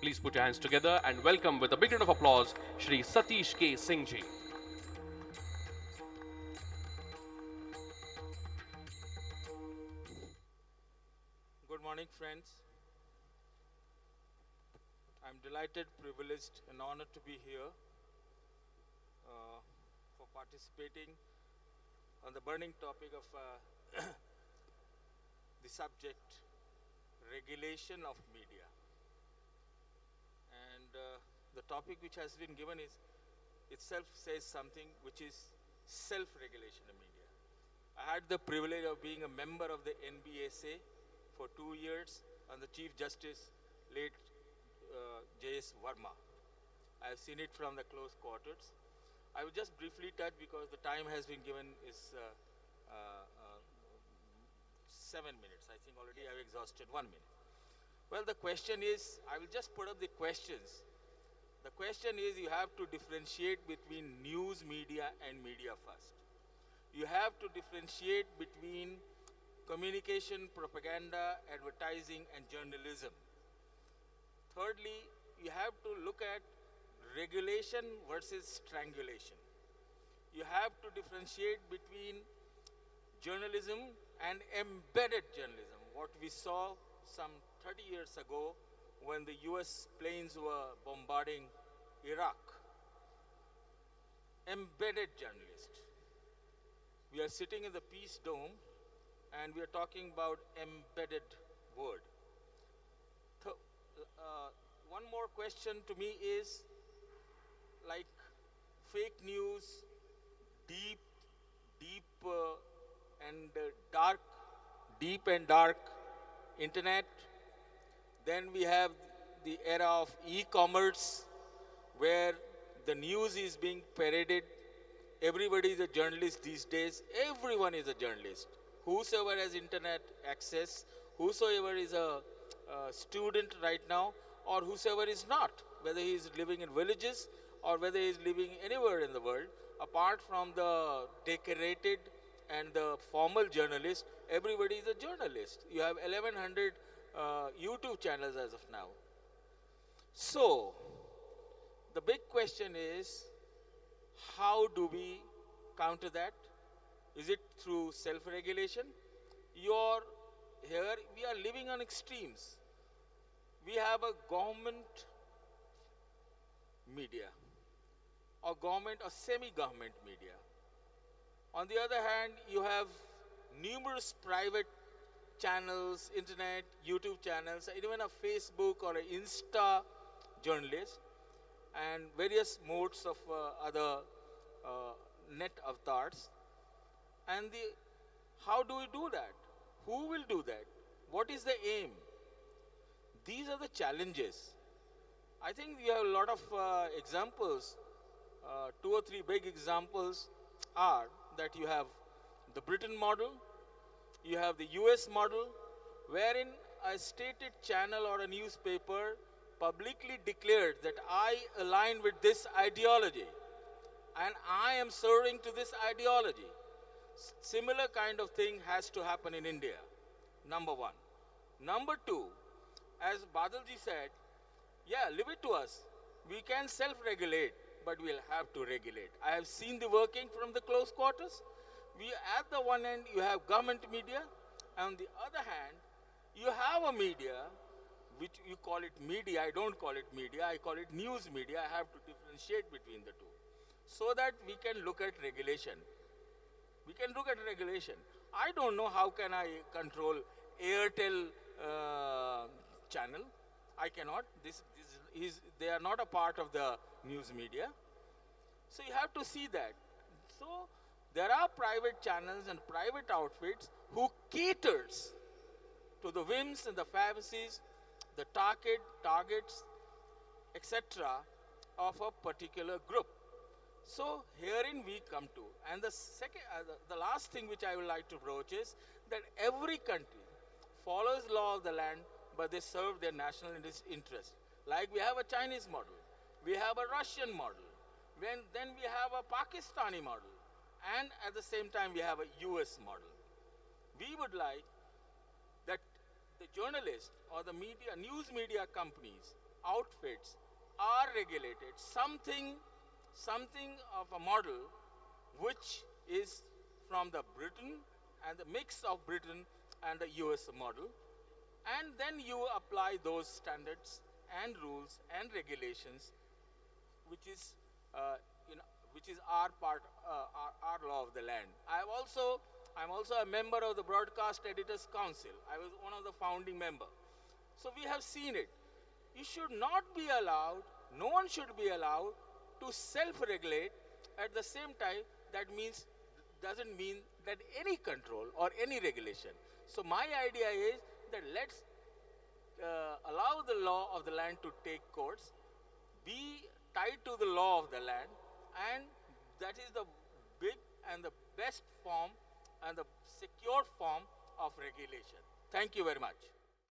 Please put your hands together and welcome with a big round of applause Shri Satish K. Singh ji. Good morning, friends. I'm delighted, privileged, and honored to be here for participating on the burning topic of the subject regulation of media. And the topic which has been given is itself says something which is self-regulation of media. I had the privilege of being a member of the NBSA for 2 years and the Chief Justice, late J.S. Verma. I have seen it from the close quarters. I will just briefly touch because the time has been given is 7 minutes. I think already I have exhausted 1 minute. Well, the question is, I will just put up the questions. The question is, you have to differentiate between news media and media first. You have to differentiate between communication, propaganda, advertising, and journalism. Thirdly, you have to look at regulation versus strangulation. You have to differentiate between journalism and embedded journalism, what we saw some 30 years ago when the US planes were bombarding Iraq. Embedded journalist. We are sitting in the Peace Dome and we are talking about embedded word. One more question to me is, like fake news, deep and dark internet. Then we have the era of e-commerce where the news is being paraded. Everybody is a journalist these days. Everyone is a journalist. Whosoever has internet access, whosoever is a student right now, or whosoever is not, whether he is living in villages or whether he is living anywhere in the world, apart from the decorated and the formal journalist, everybody is a journalist. You have 1100 YouTube channels as of now. So, the big question is, how do we counter that? Is it through self-regulation? Here we are living on extremes. We have a government media, or government or semi-government media. On the other hand, you have numerous private channels, internet, YouTube channels, even a Facebook or an Insta journalist, and various modes of other net avatars. And how do we do that? Who will do that? What is the aim? These are the challenges. I think we have a lot of examples. 2 or 3 big examples are that you have the Britain model, you have the US model, wherein a stated channel or a newspaper publicly declared that I align with this ideology and I am serving to this ideology. Similar kind of thing has to happen in India, number one. Number two, as Badalji said, yeah, leave it to us. We can self-regulate, but we'll have to regulate. I have seen the working from the close quarters. At the one end, you have government media. On the other hand, you have a media, which you call it media. I don't call it media. I call it news media. I have to differentiate between the two so that we can look at regulation. We can look at regulation. I don't know how can I control Airtel channel. I cannot. They are not a part of the news media. So you have to see that. So there are private channels and private outfits who caters to the whims and the fancies, the targets, etc. of a particular group. So herein we come to. And the last thing which I would like to broach is that every country follows law of the land, but they serve their national interest. Like we have a Chinese model, we have a Russian model, then we have a Pakistani model, and at the same time we have a US model. We would like that the journalists or the media, news media companies outfits are regulated, something of a model which is from the Britain and the mix of Britain and the US model, and then you apply those standards and rules and regulations, which is, which is our part, our law of the land. I'm also a member of the Broadcast Editors Council. I was one of the founding members. So we have seen it. You should not be allowed, no one should be allowed to self-regulate. At the same time, doesn't mean that any control or any regulation. So my idea is that let's allow the law of the land to take course, be tied to the law of the land, and that is the big and the best form and the secure form of regulation. Thank you very much.